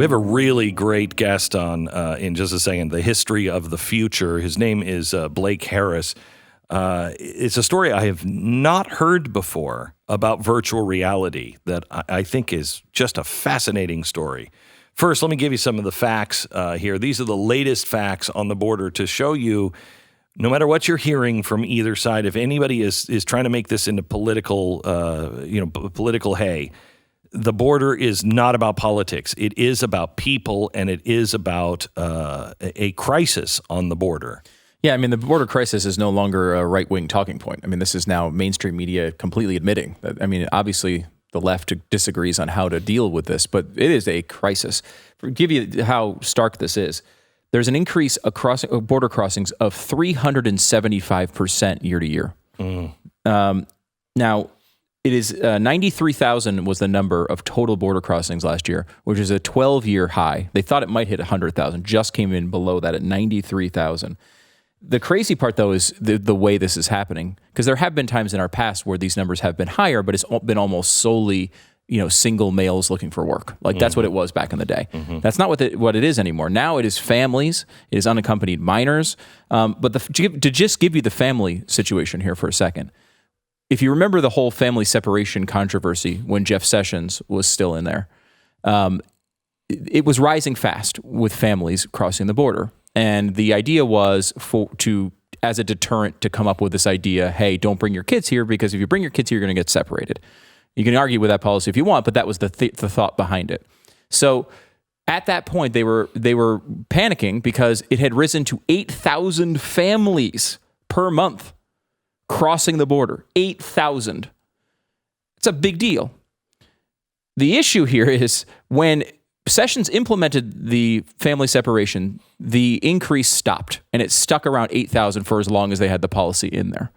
We have a really great guest on in just a second, the history of the future. His name is Blake Harris. It's a story I have not heard before about virtual reality that I think is just a fascinating story. First, let me give you some of the facts here. These are the latest facts on the border to show you, no matter what you're hearing from either side, if anybody is trying to make this into political, political hay, the border is not about politics. It is about people, and it is about a crisis on the border. Yeah, I mean, the border crisis is no longer a right-wing talking point. I mean, this is now mainstream media completely admitting that. I mean, obviously, the left disagrees on how to deal with this, but it is a crisis. To give you how stark this is, there's an increase across border crossings of 375% year to year. Now, it is 93,000 was the number of total border crossings last year, which is a 12-year high. They thought it might hit 100,000, just came in below that at 93,000. The crazy part, though, is the way this is happening, because there have been times in our past where these numbers have been higher, but it's been almost solely, single males looking for work. Like that's what it was back in the day. That's not what it is anymore. Now it is families, it is unaccompanied minors. But to just give you the family situation here for a second, if you remember the whole family separation controversy when Jeff Sessions was still in there, it was rising fast with families crossing the border. And the idea was as a deterrent to come up with this idea, hey, don't bring your kids here, because if you bring your kids here, you're going to get separated. You can argue with that policy if you want, but that was the thought behind it. So at that point, they were panicking because it had risen to 8,000 families per month crossing the border. 8,000. It's a big deal. The issue here is when Sessions implemented the family separation, the increase stopped, and it stuck around 8,000 for as long as they had the policy in there.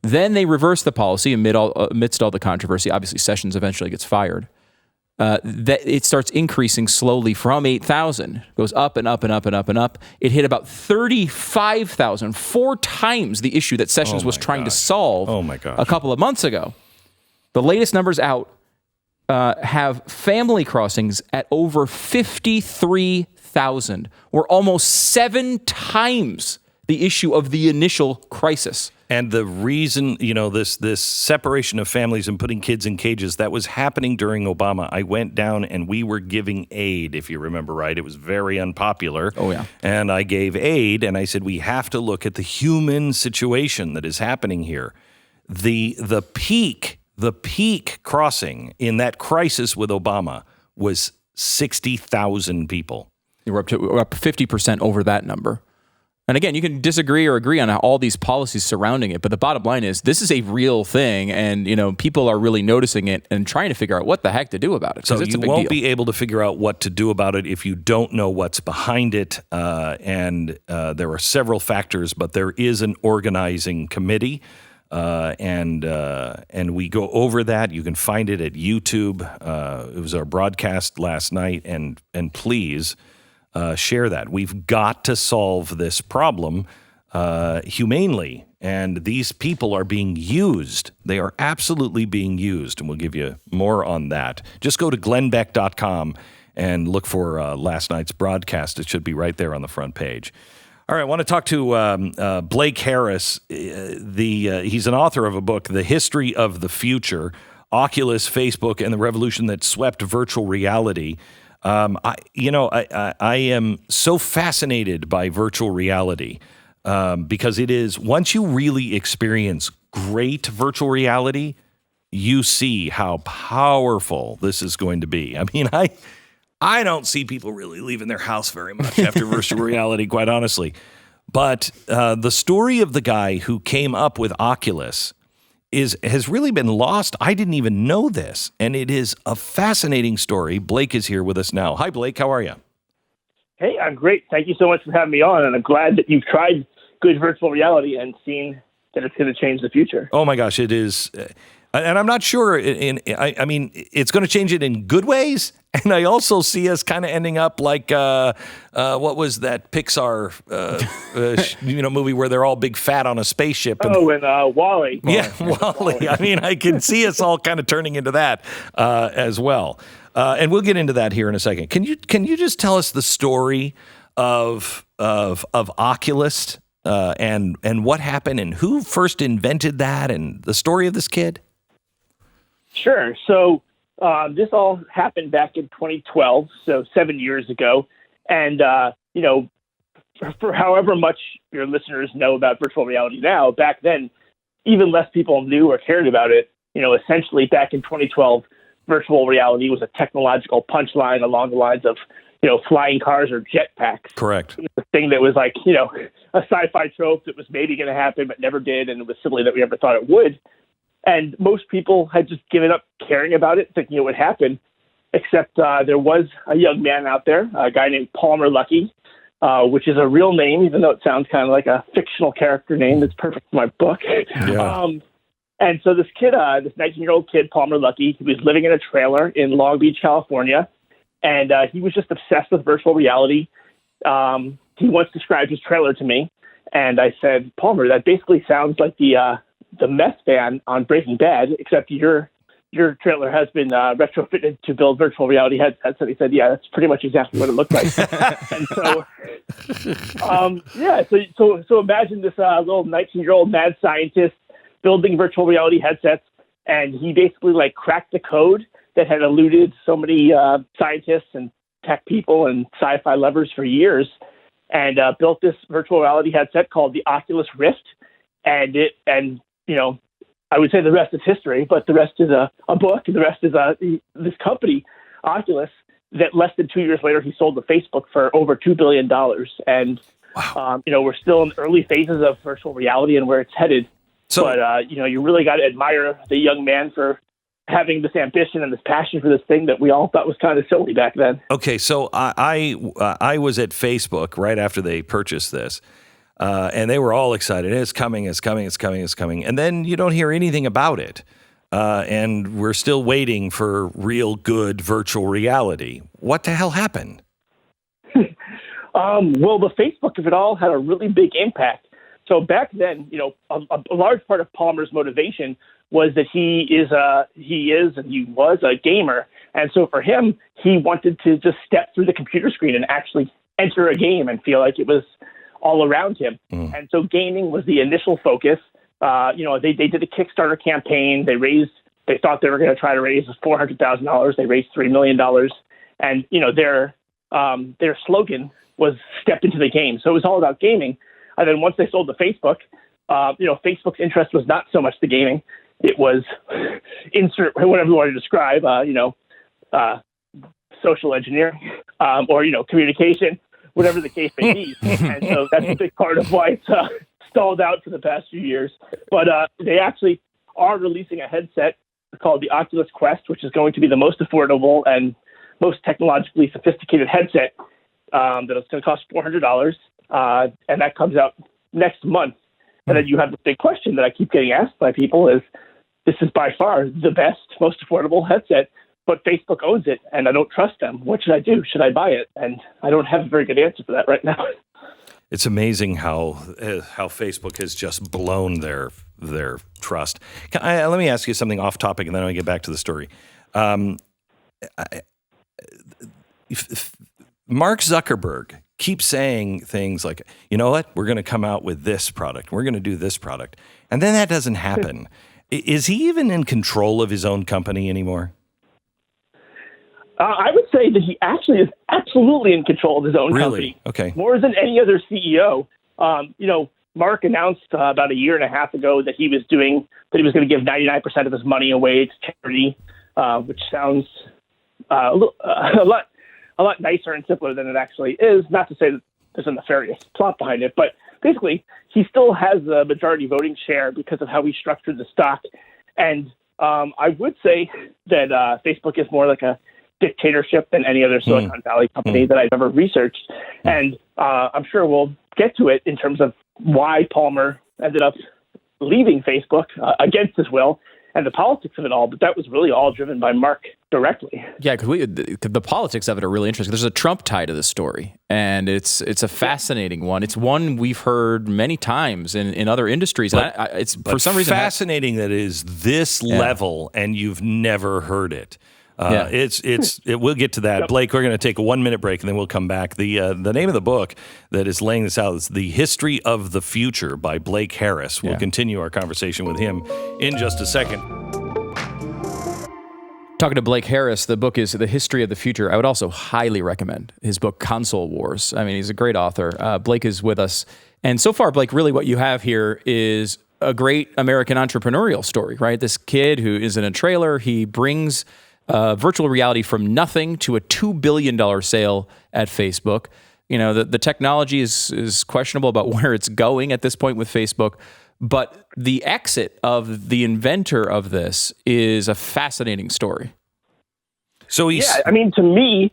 Then they reversed the policy amidst all the controversy. Obviously, Sessions eventually gets fired. That it starts increasing slowly from 8,000, goes up and up and up and up and up. It hit about 35,000, 4 times the issue that Sessions was trying to solve a couple of months ago. The latest numbers out have family crossings at over 53,000. We're almost 7 times the issue of the initial crisis. And the reason, this separation of families and putting kids in cages, that was happening during Obama. I went down and we were giving aid, if you remember right. It was very unpopular. Oh, yeah. And I gave aid, and I said, we have to look at the human situation that is happening here. The peak crossing in that crisis with Obama was 60,000 people. We're up 50% over that number. And again, you can disagree or agree on all these policies surrounding it, but the bottom line is this is a real thing, and people are really noticing it and trying to figure out what the heck to do about it. So it's you won't be able to figure out what to do about it if you don't know what's behind it. And there are several factors, but there is an organizing committee. And we go over that. You can find it at YouTube. It was our broadcast last night, and please share that. We've got to solve this problem humanely, and these people are being used. They are absolutely being used, and we'll give you more on that. Just go to glennbeck.com and look for last night's broadcast. It should be right there on the front page. All right, I want to talk to Blake Harris. He's an author of a book, The History of the Future, Oculus, Facebook, and the Revolution That Swept Virtual Reality. I am so fascinated by virtual reality because it is, once you really experience great virtual reality, you see how powerful this is going to be. I mean, I don't see people really leaving their house very much after virtual reality, quite honestly. But the story of the guy who came up with Oculus has really been lost. I didn't even know this, and it is a fascinating story. Blake is here with us now. Hi, Blake. How are you? Hey, I'm great. Thank you so much for having me on, and I'm glad that you've tried good virtual reality and seen that it's going to change the future. Oh, my gosh, it is. And I'm not sure, I mean, it's going to change it in good ways, and I also see us kind of ending up like, what was that Pixar, movie where they're all big fat on a spaceship? And WALL-E. Yeah, WALL-E. I mean, I can see us all kind of turning into that as well. And we'll get into that here in a second. Can you just tell us the story of Oculus and what happened and who first invented that and the story of this kid? Sure. So this all happened back in 2012, so 7 years ago. And, for however much your listeners know about virtual reality now, back then, even less people knew or cared about it. Essentially back in 2012, virtual reality was a technological punchline along the lines of, flying cars or jetpacks. Correct. It was a thing that was like, a sci-fi trope that was maybe going to happen but never did, and it was silly that we ever thought it would. And most people had just given up caring about it, thinking it would happen, except there was a young man out there, a guy named Palmer Luckey, which is a real name, even though it sounds kind of like a fictional character name. That's perfect for my book. Yeah. And so this kid, this 19-year-old kid, Palmer Luckey, he was living in a trailer in Long Beach, California, and he was just obsessed with virtual reality. He once described his trailer to me, and I said, Palmer, that basically sounds like the meth van on Breaking Bad, except your trailer has been retrofitted to build virtual reality headsets. And he said, yeah, that's pretty much exactly what it looked like. And so, so imagine this little 19-year-old mad scientist building virtual reality headsets, and he basically cracked the code that had eluded so many scientists and tech people and sci-fi lovers for years, and built this virtual reality headset called the Oculus Rift. And I would say the rest is history, but the rest is a book, and the rest is this company, Oculus, that less than 2 years later he sold to Facebook for over $2 billion. And wow. We're still in the early phases of virtual reality and where it's headed. So, but you really got to admire the young man for having this ambition and this passion for this thing that we all thought was kind of silly back then. Okay, so I was at Facebook right after they purchased this. And they were all excited. It's coming, it's coming, it's coming, it's coming. And then you don't hear anything about it. And we're still waiting for real good virtual reality. What the hell happened? Well, the Facebook of it all had a really big impact. So back then, a large part of Palmer's motivation was that he was a gamer. And so for him, he wanted to just step through the computer screen and actually enter a game and feel like it was all around him. And so gaming was the initial focus. They did a Kickstarter campaign. They thought they were going to try to raise $400,000. They raised $3 million. And, their slogan was step into the game. So it was all about gaming. And then once they sold to Facebook, Facebook's interest was not so much the gaming. It was insert whatever you want to describe, social engineering, or, communication, whatever the case may be. And so that's a big part of why it's stalled out for the past few years. But they actually are releasing a headset called the Oculus Quest, which is going to be the most affordable and most technologically sophisticated headset that is going to cost $400. And that comes out next month. And then you have the big question that I keep getting asked by people is, this is by far the best, most affordable headset, but Facebook owns it, and I don't trust them. What should I do? Should I buy it? And I don't have a very good answer for that right now. It's amazing how Facebook has just blown their trust. Let me ask you something off topic, and then I'll get back to the story. Mark Zuckerberg keeps saying things like, you know what, we're going to come out with this product. We're going to do this product. And then that doesn't happen. Is he even in control of his own company anymore? I would say that he actually is absolutely in control of his own company. Okay. More than any other CEO. Mark announced about a year and a half ago that he was going to give 99% of his money away to charity, which sounds a lot nicer and simpler than it actually is. Not to say that there's a nefarious plot behind it, but basically he still has the majority voting share because of how he structured the stock. And I would say that Facebook is more like a dictatorship than any other Silicon Valley company that I've ever researched. And I'm sure we'll get to it in terms of why Palmer ended up leaving Facebook against his will and the politics of it all. But that was really all driven by Mark directly. Yeah, because the politics of it are really interesting. There's a Trump tie to this story, and it's a fascinating one. It's one we've heard many times in other industries. But, it's for some reason fascinating that it is this level, and you've never heard it. We'll get to that. Yep. Blake, we're going to take a 1-minute break and then we'll come back. The name of the book that is laying this out is The History of the Future by Blake Harris. We'll continue our conversation with him in just a second. Talking to Blake Harris, the book is The History of the Future. I would also highly recommend his book, Console Wars. I mean, he's a great author. Blake is with us. And so far, Blake, really what you have here is a great American entrepreneurial story, right? This kid who is in a trailer, he brings virtual reality from nothing to a $2 billion sale at Facebook. You know, the technology is questionable about where it's going at this point with Facebook. But the exit of the inventor of this is a fascinating story. So I mean, to me,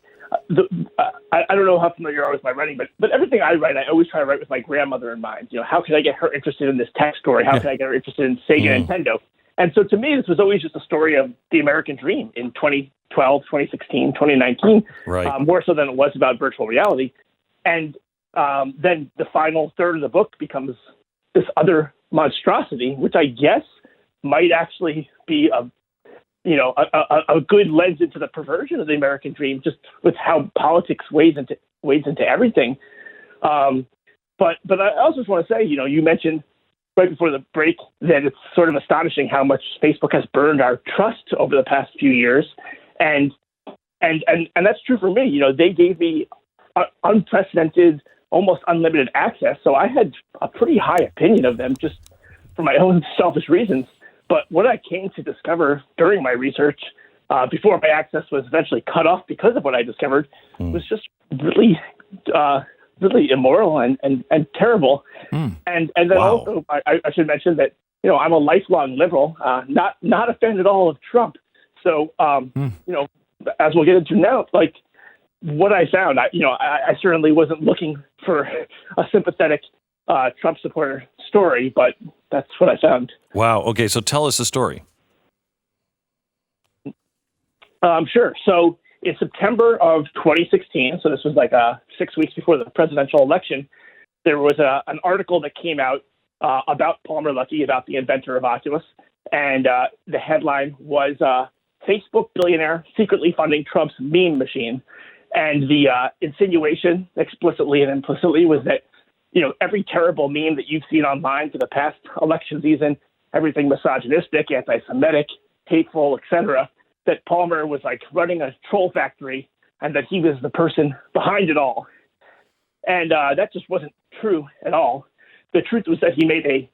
I don't know how familiar you are with my writing, but everything I write, I always try to write with my grandmother in mind. You know, how can I get her interested in this tech story? How can I get her interested in Sega and Nintendo? And so to me, this was always just a story of the American dream in 2012, 2016, 2019, more so than it was about virtual reality. And then the final third of the book becomes this other monstrosity, which I guess might actually be a good lens into the perversion of the American dream, just with how politics weighs into everything. But I also just want to say, you know, you mentioned right before the break that it's sort of astonishing how much Facebook has burned our trust over the past few years, and that's true for me. You know, they gave me unprecedented, almost unlimited access, so I had a pretty high opinion of them just for my own selfish reasons. But what I came to discover during my research, before my access was eventually cut off because of what I discovered, was just really immoral and terrible. And then also, I should mention that, you know, I'm a lifelong liberal, not a fan at all of Trump. So, you know, as we'll get into now, like what I found, I certainly wasn't looking for a sympathetic Trump supporter story, but that's what I found. Wow. Okay, so tell us the story. Sure. So in September of 2016, so this was like 6 weeks before the presidential election, there was an article that came out about Palmer Luckey, about the inventor of Oculus, and the headline was Facebook billionaire secretly funding Trump's meme machine. And the insinuation, explicitly and implicitly, was that, you know, every terrible meme that you've seen online for the past election season, everything misogynistic, anti-Semitic, hateful, etc., that Palmer was like running a troll factory and that he was the person behind it all. And that just wasn't true at all. The truth was that he made a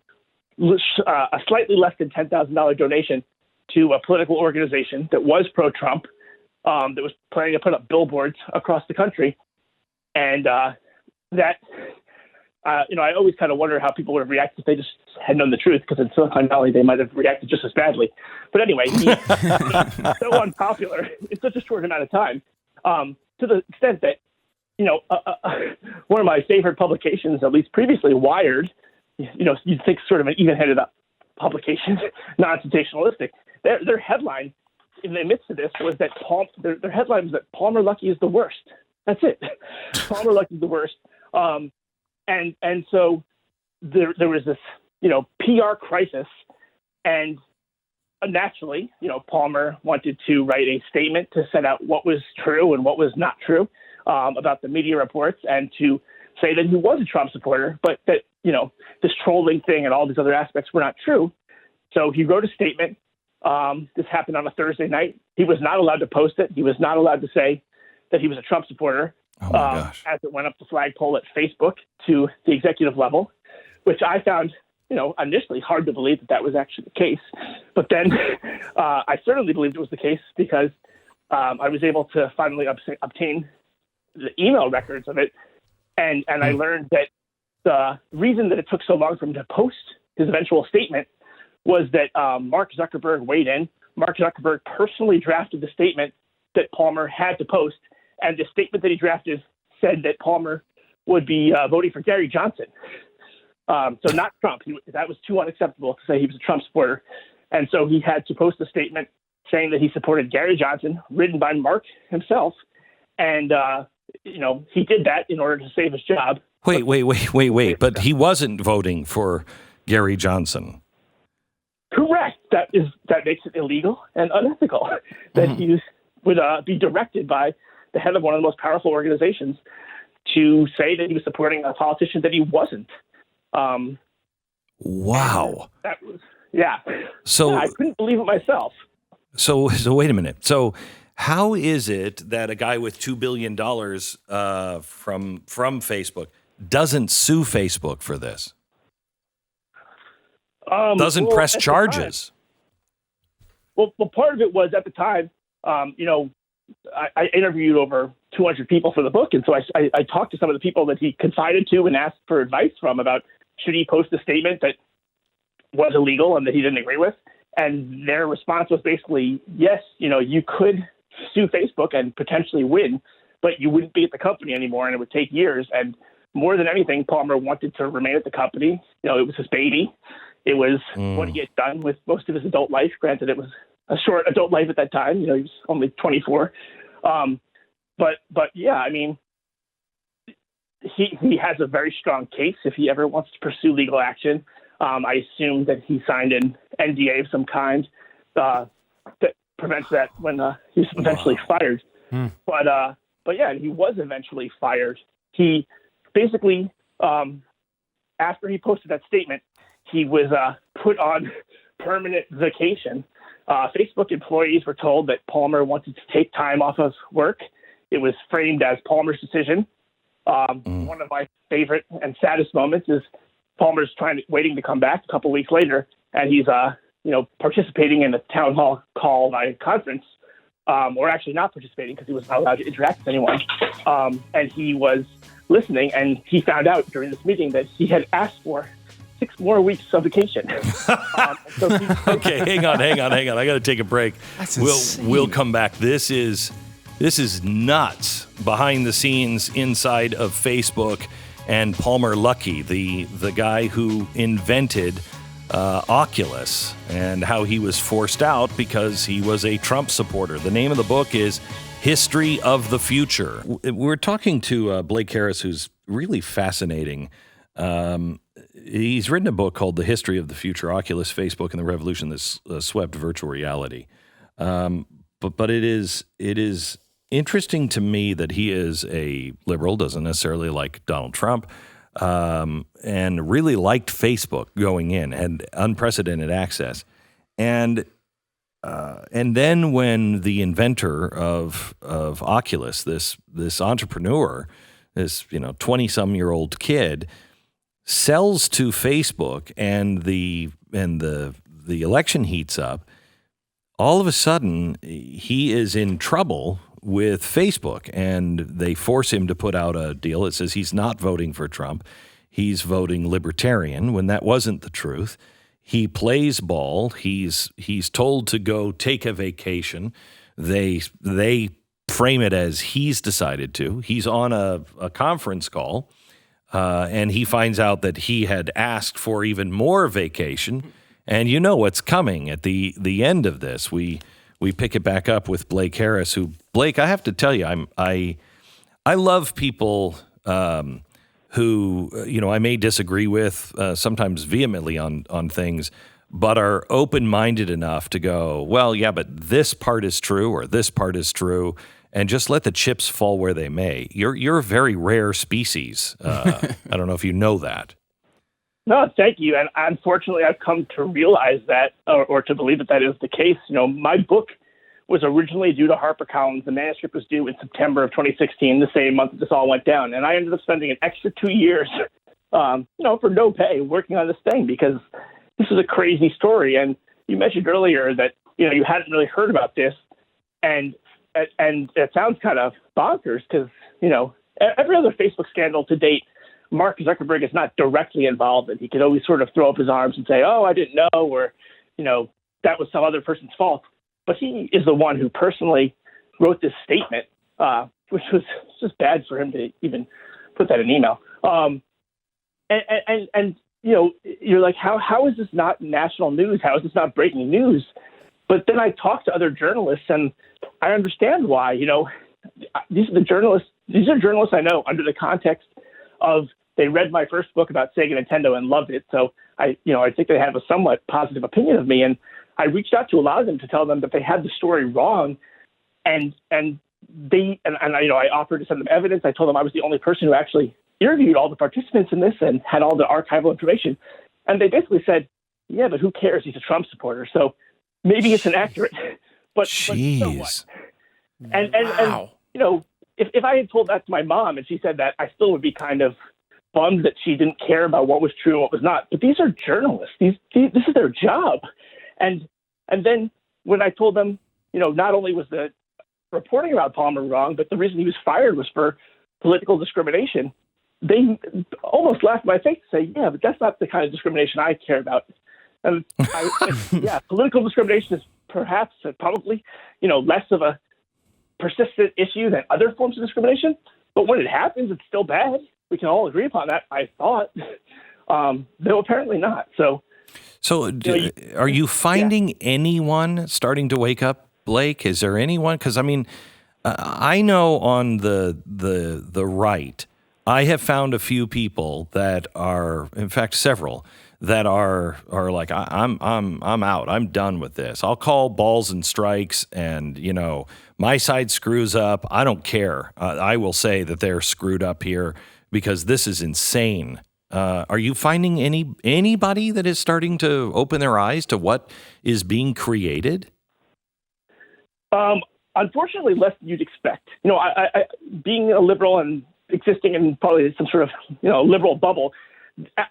slightly less than $10,000 donation to a political organization that was pro-Trump, that was planning to put up billboards across the country. And I always kind of wonder how people would have reacted if they just had known the truth, because in Silicon Valley, they might have reacted just as badly. But anyway, he's so unpopular in such a short amount of time, to the extent that, you know, one of my favorite publications, at least previously, Wired, you know, you'd think sort of an even-headed publication, non-sensationalistic. Their headline in the midst of this was that their headline was that Palmer Luckey is the worst. That's it. Palmer Luckey is the worst. And so there was this, you know, PR crisis, and naturally, you know, Palmer wanted to write a statement to set out what was true and what was not true about the media reports, and to say that he was a Trump supporter, but that, you know, this trolling thing and all these other aspects were not true. So he wrote a statement. This happened on a Thursday night. He was not allowed to post it. He was not allowed to say that he was a Trump supporter. Oh my gosh. As it went up the flagpole at Facebook to the executive level, which I found, you know, initially hard to believe that was actually the case. But then I certainly believed it was the case, because I was able to finally obtain the email records of it. And I learned that the reason that it took so long for him to post his eventual statement was that Mark Zuckerberg weighed in. Mark Zuckerberg personally drafted the statement that Palmer had to post. And the statement that he drafted said that Palmer would be voting for Gary Johnson. So not Trump. That was too unacceptable to say he was a Trump supporter. And so he had to post a statement saying that he supported Gary Johnson, written by Mark himself. And, you know, he did that in order to save his job. Wait. But he wasn't voting for Gary Johnson. Correct. That makes it illegal and unethical that he's would be directed by the head of one of the most powerful organizations to say that he was supporting a politician that he wasn't. Wow. That was, yeah. So I couldn't believe it myself. So wait a minute. So how is it that a guy with $2 billion from Facebook doesn't sue Facebook for this? Doesn't press charges? Well, part of it was at the time, I interviewed over 200 people for the book. And so I talked to some of the people that he confided to and asked for advice from about should he post a statement that was illegal and that he didn't agree with. And their response was basically, yes, you could sue Facebook and potentially win, but you wouldn't be at the company anymore and it would take years. And more than anything, Palmer wanted to remain at the company. It was his baby. It was what he had done with most of his adult life. Granted, it was a short adult life at that time. He was only 24. But yeah, I mean, he has a very strong case if he ever wants to pursue legal action. I assume that he signed an NDA of some kind that prevents that when he's eventually fired. But yeah, he was eventually fired. He basically, after he posted that statement, he was put on permanent vacation. Facebook employees were told that Palmer wanted to take time off of work. It was framed as Palmer's decision. One of my favorite and saddest moments is Palmer's waiting to come back a couple weeks later, and he's participating in a town hall call by conference, or actually not participating because he was not allowed to interact with anyone. And he was listening, and he found out during this meeting that he had asked for 6 more weeks of vacation. Okay, hang on. I got to take a break. That's insane. We'll come back. This is nuts. Behind the scenes inside of Facebook and Palmer Luckey, the guy who invented Oculus, and how he was forced out because he was a Trump supporter. The name of the book is History of the Future. We're talking to Blake Harris, who's really fascinating. He's written a book called The History of the Future, Oculus, Facebook, and the Revolution that Swept Virtual Reality. But it is interesting to me that he is a liberal, doesn't necessarily like Donald Trump, and really liked Facebook going in, had unprecedented access. And then when the inventor of Oculus, this entrepreneur, this 20-some-year-old kid, sells to Facebook and the election heats up, all of a sudden he is in trouble with Facebook, and they force him to put out a deal that says he's not voting for Trump. He's voting libertarian when that wasn't the truth. He plays ball. He's told to go take a vacation. They frame it as he's decided to. He's on a conference call, and he finds out that he had asked for even more vacation. And you know what's coming at the end of this. We pick it back up with Blake Harris, who, Blake, I have to tell you, I love people who, I may disagree with sometimes vehemently on things, but are open-minded enough to go, well, yeah, but this part is true or this part is true, and just let the chips fall where they may. You're a very rare species. I don't know if you know that. No, thank you. And unfortunately, I've come to realize that, or to believe that is the case. My book was originally due to HarperCollins. The manuscript was due in September of 2016, the same month that this all went down. And I ended up spending an extra 2 years, for no pay, working on this thing because this is a crazy story. And you mentioned earlier that, you hadn't really heard about this. And it sounds kind of bonkers because, every other Facebook scandal to date, Mark Zuckerberg is not directly involved, and he could always sort of throw up his arms and say, oh, I didn't know, or, that was some other person's fault. But he is the one who personally wrote this statement, which was just bad for him to even put that in email. And you're like, how is this not national news? How is this not breaking news? But then I talked to other journalists, and I understand why. These are journalists I know under the context of they read my first book about Sega Nintendo and loved it. So I think they have a somewhat positive opinion of me. And I reached out to a lot of them to tell them that they had the story wrong. and I offered to send them evidence. I told them I was the only person who actually interviewed all the participants in this and had all the archival information. And they basically said, yeah, but who cares? He's a Trump supporter. So maybe it's inaccurate, but so what? And if I had told that to my mom and she said that, I still would be kind of bummed that she didn't care about what was true and what was not. But these are journalists. This is their job. And then when I told them, not only was the reporting about Palmer wrong, but the reason he was fired was for political discrimination, they almost laughed in my face to say, yeah, but that's not the kind of discrimination I care about. And political discrimination is perhaps probably, less of a persistent issue than other forms of discrimination. But when it happens, it's still bad. We can all agree upon that, I thought. Though apparently not. So are you finding anyone starting to wake up, Blake? Is there anyone? Because I know on the right, I have found a few people that are, in fact, several that are like, I'm out. I'm done with this. I'll call balls and strikes, and my side screws up. I don't care. I will say that they're screwed up here because this is insane. Are you finding anybody that is starting to open their eyes to what is being created? Unfortunately, less than you'd expect. I being a liberal and existing in probably some sort of liberal bubble,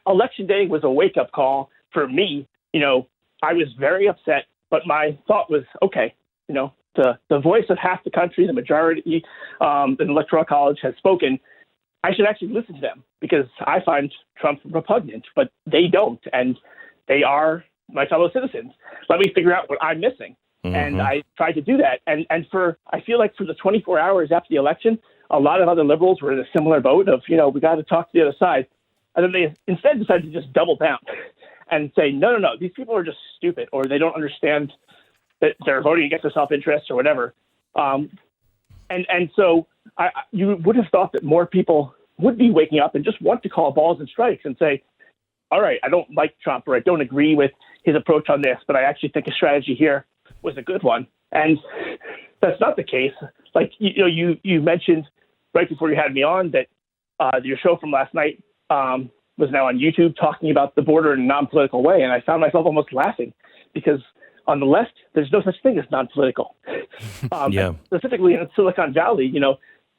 Election Day was a wake-up call for me. I was very upset, but my thought was, okay, the voice of half the country, the majority in the Electoral College has spoken. I should actually listen to them because I find Trump repugnant, but they don't, and they are my fellow citizens. Let me figure out what I'm missing. Mm-hmm. And I tried to do that. And I feel like for the 24 hours after the election, a lot of other liberals were in a similar boat of, we got to talk to the other side. And then they instead decided to just double down and say, no, these people are just stupid, or they don't understand that they're voting against their self-interest or whatever. And so you would have thought that more people would be waking up and just want to call balls and strikes and say, all right, I don't like Trump, or I don't agree with his approach on this, but I actually think his strategy here was a good one. And that's not the case. Like, you mentioned right before you had me on that your show from last night was now on YouTube talking about the border in a non-political way. And I found myself almost laughing because on the left, there's no such thing as non-political. Specifically in Silicon Valley,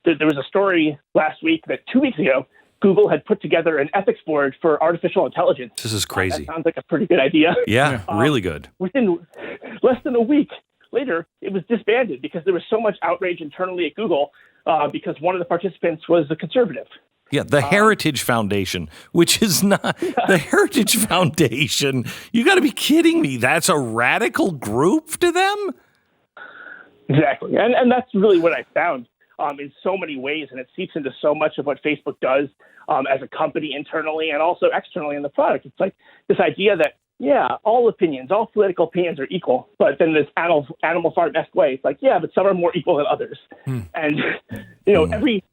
there was a story last week that 2 weeks ago, Google had put together an ethics board for artificial intelligence. This is crazy. That sounds like a pretty good idea. Yeah, really good. Within less than a week later, it was disbanded because there was so much outrage internally at Google because one of the participants was a conservative. Yeah, the Heritage Foundation, which is not the Heritage Foundation. You got to be kidding me. That's a radical group to them? Exactly. And that's really what I found in so many ways. And it seeps into so much of what Facebook does as a company internally and also externally in the product. It's like this idea that, all political opinions are equal. But then this animal farm-esque way, it's like, but some are more equal than others. And, every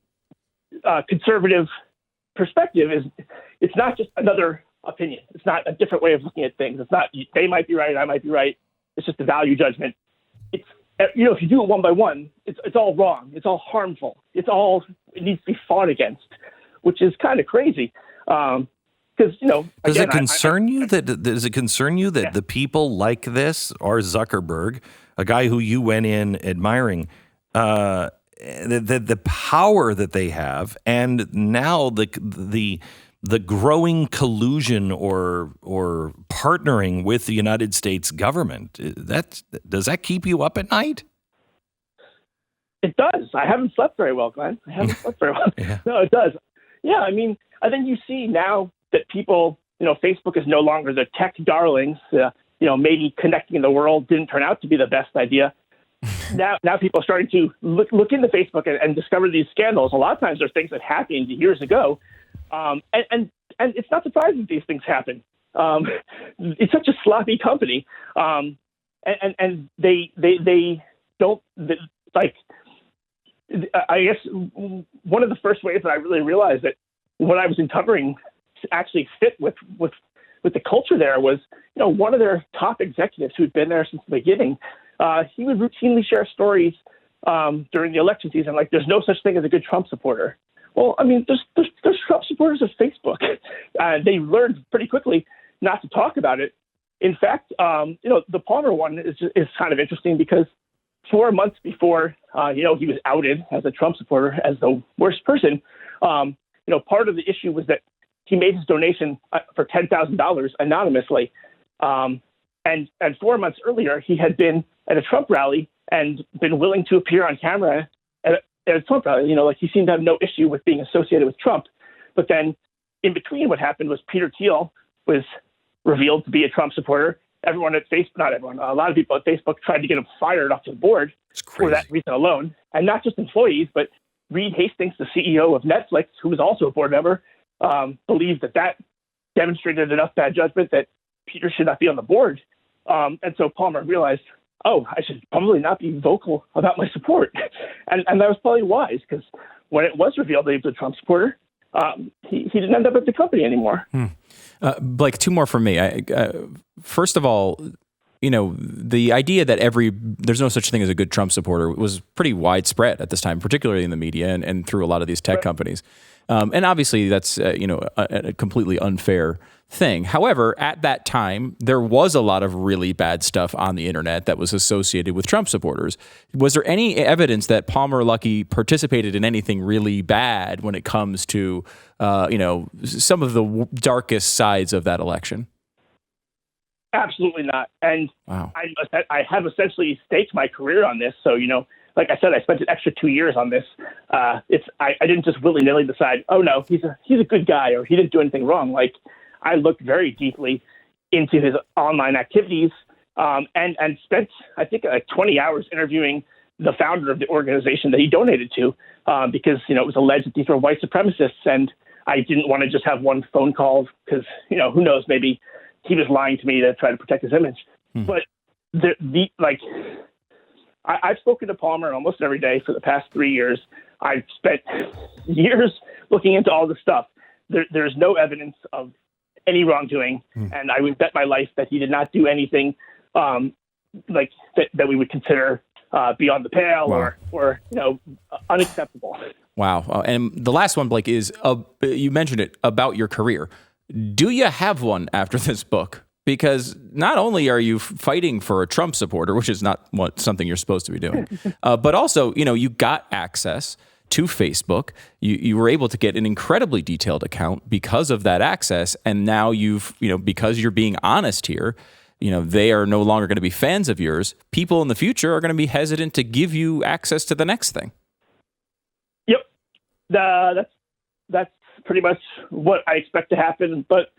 conservative perspective it's not just another opinion. It's not a different way of looking at things. It's not, they might be right, I might be right. It's just a value judgment. It's, if you do it one by one, it's all wrong. It's all harmful. It needs to be fought against, which is kind of crazy. Because, does it concern you that the people like this are Zuckerberg, a guy who you went in admiring, the power that they have, and now the growing collusion or partnering with the United States government? Does that keep you up at night? It does. I haven't slept very well, Glenn. Yeah. No, it does. Yeah, I mean, I think you see now that people, Facebook is no longer the tech darlings. Maybe connecting the world didn't turn out to be the best idea. Now people are starting to look into Facebook and discover these scandals. A lot of times there's things that happened years ago. And it's not surprising that these things happen. It's such a sloppy company. And they don't, like, I guess one of the first ways that I really realized that what I was uncovering actually fit with the culture there was, one of their top executives who'd been there since the beginning. He would routinely share stories during the election season, like, there's no such thing as a good Trump supporter. Well, I mean, there's Trump supporters of Facebook. They learned pretty quickly not to talk about it. In fact, the Palmer one is kind of interesting because 4 months before, he was outed as a Trump supporter as the worst person. Part of the issue was that he made his donation for $10,000 anonymously. And 4 months earlier, he had been at a Trump rally and been willing to appear on camera at a Trump rally. He seemed to have no issue with being associated with Trump. But then in between, what happened was Peter Thiel was revealed to be a Trump supporter. Everyone at Facebook, not everyone, a lot of people at Facebook tried to get him fired off the board for that reason alone. And not just employees, but Reed Hastings, the CEO of Netflix, who was also a board member, believed that demonstrated enough bad judgment that Peter should not be on the board. And so Palmer realized, I should probably not be vocal about my support. And that was probably wise, because when it was revealed that he was a Trump supporter, he didn't end up at the company anymore. Blake, two more from me. First of all, the idea that there's no such thing as a good Trump supporter was pretty widespread at this time, particularly in the media and through a lot of these tech companies. And obviously that's, a completely unfair thing. However, at that time, there was a lot of really bad stuff on the internet that was associated with Trump supporters. Was there any evidence that Palmer Luckey participated in anything really bad when it comes to, some of the darkest sides of that election? Absolutely not. And wow. I have essentially staked my career on this. So, like I said, I spent an extra 2 years on this. I didn't just willy-nilly decide, oh no, he's a good guy, or he didn't do anything wrong. Like, I looked very deeply into his online activities, and spent, I think, like 20 hours interviewing the founder of the organization that he donated to, because, it was alleged that these were white supremacists, and I didn't want to just have one phone call because, who knows, maybe he was lying to me to try to protect his image. But I've spoken to Palmer almost every day for the past 3 years. I've spent years looking into all this stuff. There's no evidence of any wrongdoing, and I would bet my life that he did not do anything that we would consider beyond the pale. Wow. or unacceptable. Wow. And the last one, Blake, is you mentioned it about your career. Do you have one after this book? Because not only are you fighting for a Trump supporter, which is not something you're supposed to be doing, but also, you got access to Facebook. You were able to get an incredibly detailed account because of that access. And now because you're being honest here, they are no longer going to be fans of yours. People in the future are going to be hesitant to give you access to the next thing. Yep. That's pretty much what I expect to happen. But,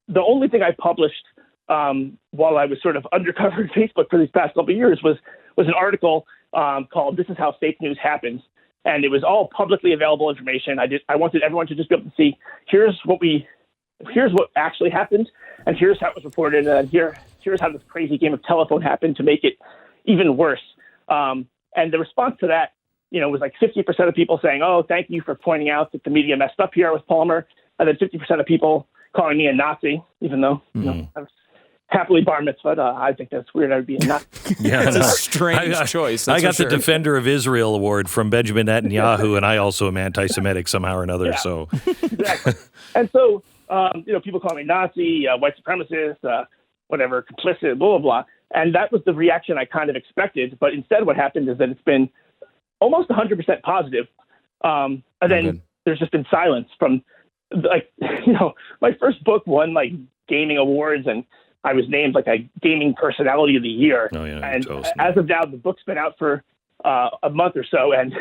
the only thing I published while I was sort of undercover in Facebook for these past couple of years was an article called "This is How Fake News Happens," and it was all publicly available information. I wanted everyone to just be able to see here's what actually happened, and here's how it was reported, and here's how this crazy game of telephone happened to make it even worse. And the response to that, was like 50% of people saying, "Oh, thank you for pointing out that the media messed up here with Palmer," and then 50% of people calling me a Nazi, even though I was happily bar mitzvahed. I think that's weird. I would be a Nazi. Yeah, it's a strange choice. I got the Defender of Israel award from Benjamin Netanyahu, and I also am anti-Semitic somehow or another. Yeah. So Exactly. And so, people call me Nazi, white supremacist, whatever, complicit, blah, blah, blah. And that was the reaction I kind of expected. But instead what happened is that it's been almost 100% positive. And then there's just been silence from, my first book won gaming awards, and I was named a gaming personality of the year. Oh, yeah, and awesome. As of now, the book's been out for a month or so, and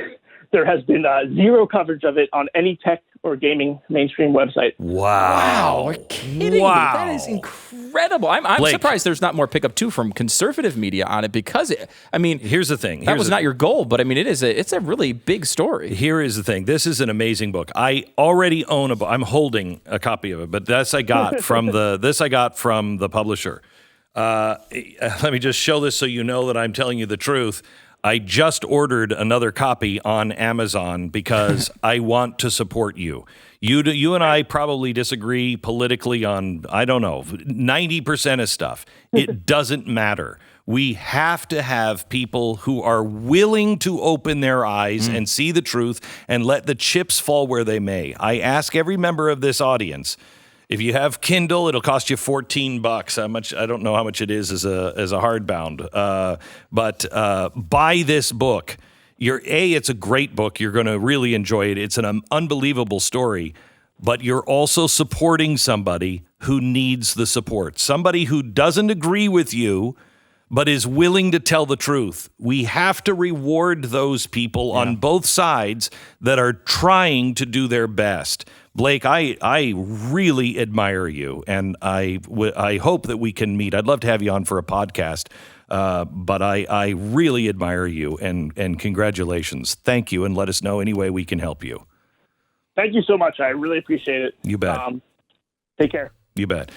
there has been zero coverage of it on any tech or gaming mainstream website. Wow. Are you kidding me? That is incredible. I'm surprised there's not more pickup too from conservative media on it, because here's the thing. That was not your goal, but it's a really big story. Here is the thing. This is an amazing book. I already own a book. I'm holding a copy of it, but I got from the publisher. Let me just show this so you know that I'm telling you the truth. I just ordered another copy on Amazon because I want to support you. You and I probably disagree politically on, 90% of stuff. It doesn't matter. We have to have people who are willing to open their eyes and see the truth and let the chips fall where they may. I ask every member of this audience, if you have Kindle, it'll cost you $14. How much? I don't know how much it is as a hardbound. But buy this book. It's a great book. You're going to really enjoy it. It's an unbelievable story. But you're also supporting somebody who needs the support. Somebody who doesn't agree with you, but is willing to tell the truth. We have to reward those people on both sides that are trying to do their best. Blake, I really admire you, and I hope that we can meet. I'd love to have you on for a podcast, but I really admire you, and congratulations. Thank you, and let us know any way we can help you. Thank you so much. I really appreciate it. You bet. Take care. You bet.